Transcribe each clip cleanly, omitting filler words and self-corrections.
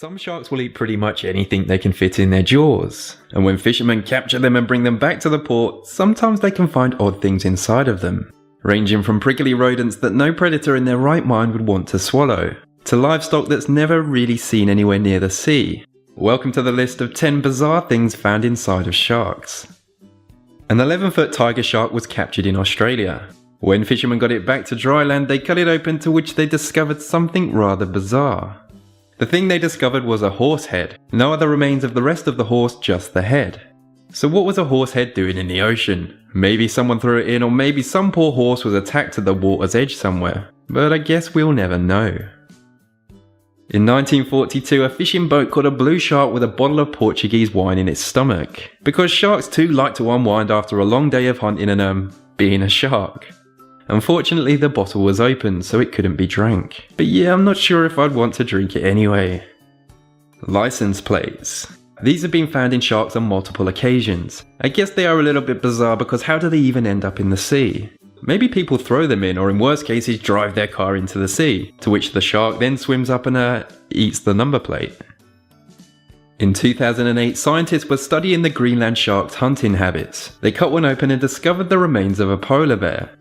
Some sharks will eat pretty much anything they can fit in their jaws, and when fishermen capture them and bring them back to the port, sometimes they can find odd things inside of them, ranging from prickly rodents that no predator in their right mind would want to swallow, to livestock that's never really seen anywhere near the sea. Welcome to the list of 10 bizarre things found inside of sharks. An 11-foot tiger shark was captured in Australia. When fishermen got it back to dry land, they cut it open, to which they discovered something rather bizarre. The thing they discovered was a horse head. No other remains of the rest of the horse, just the head. So what was a horse head doing in the ocean? Maybe someone threw it in, or maybe some poor horse was attacked at the water's edge somewhere. But I guess we'll never know. In 1942, a fishing boat caught a blue shark with a bottle of Portuguese wine in its stomach, because sharks too like to unwind after a long day of hunting and being a shark. Unfortunately, the bottle was open, so it couldn't be drank. But yeah, I'm not sure if I'd want to drink it anyway. License plates. These have been found in sharks on multiple occasions. I guess they are a little bit bizarre, because how do they even end up in the sea? Maybe people throw them in, or in worst cases drive their car into the sea, to which the shark then swims up and eats the number plate. In 2008, scientists were studying the Greenland shark's hunting habits. They cut one open and discovered the remains of a polar bear.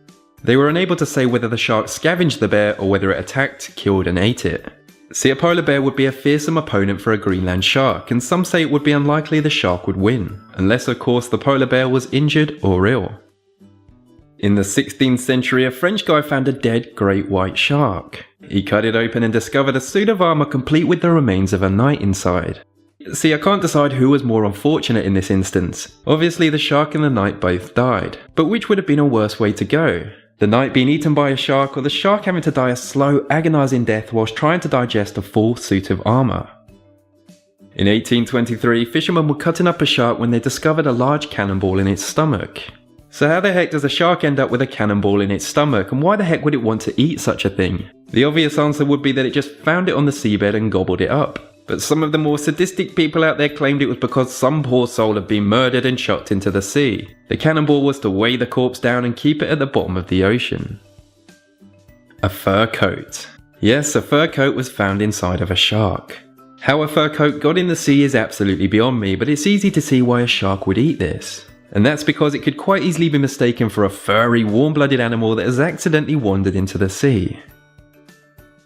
They were unable to say whether the shark scavenged the bear or whether it attacked, killed and ate it. See, a polar bear would be a fearsome opponent for a Greenland shark, and some say it would be unlikely the shark would win, unless of course the polar bear was injured or ill. In the 16th century, a French guy found a dead great white shark. He cut it open and discovered a suit of armour complete with the remains of a knight inside. See, I can't decide who was more unfortunate in this instance. Obviously the shark and the knight both died, but which would have been a worse way to go? The knight being eaten by a shark, or the shark having to die a slow, agonising death whilst trying to digest a full suit of armour? In 1823, fishermen were cutting up a shark when they discovered a large cannonball in its stomach. So how the heck does a shark end up with a cannonball in its stomach, and why the heck would it want to eat such a thing? The obvious answer would be that it just found it on the seabed and gobbled it up. But some of the more sadistic people out there claimed it was because some poor soul had been murdered and chucked into the sea. The cannonball was to weigh the corpse down and keep it at the bottom of the ocean. A fur coat. Yes, a fur coat was found inside of a shark. How a fur coat got in the sea is absolutely beyond me, but it's easy to see why a shark would eat this. And that's because it could quite easily be mistaken for a furry, warm-blooded animal that has accidentally wandered into the sea.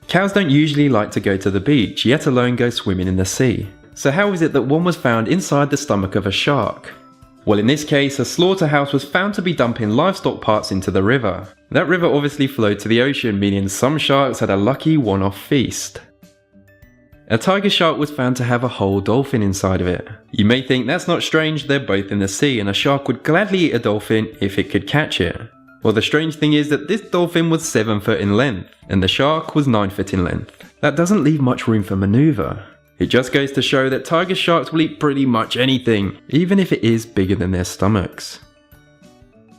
Cows don't usually like to go to the beach, yet alone go swimming in the sea. So how is it that one was found inside the stomach of a shark? Well, in this case, a slaughterhouse was found to be dumping livestock parts into the river. That river obviously flowed to the ocean, meaning some sharks had a lucky one-off feast. A tiger shark was found to have a whole dolphin inside of it. You may think that's not strange, they're both in the sea, and a shark would gladly eat a dolphin if it could catch it. Well, the strange thing is that this dolphin was 7 foot in length, and the shark was 9 foot in length. That doesn't leave much room for manoeuvre. It just goes to show that tiger sharks will eat pretty much anything, even if it is bigger than their stomachs.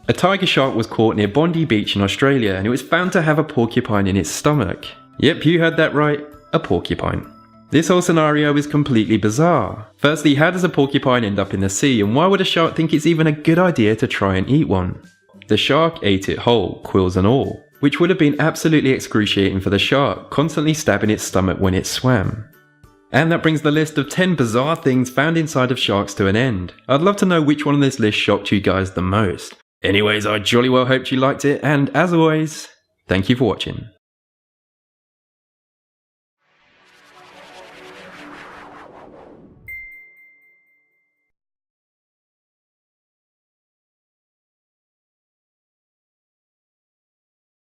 A tiger shark was caught near Bondi Beach in Australia, and it was found to have a porcupine in its stomach. Yep, you heard that right, a porcupine. This whole scenario is completely bizarre. Firstly, how does a porcupine end up in the sea, and why would a shark think it's even a good idea to try and eat one? The shark ate it whole, quills and all, which would have been absolutely excruciating for the shark, constantly stabbing its stomach when it swam. And that brings the list of 10 bizarre things found inside of sharks to an end. I'd love to know which one on this list shocked you guys the most. Anyways, I jolly well hoped you liked it, and as always, thank you for watching.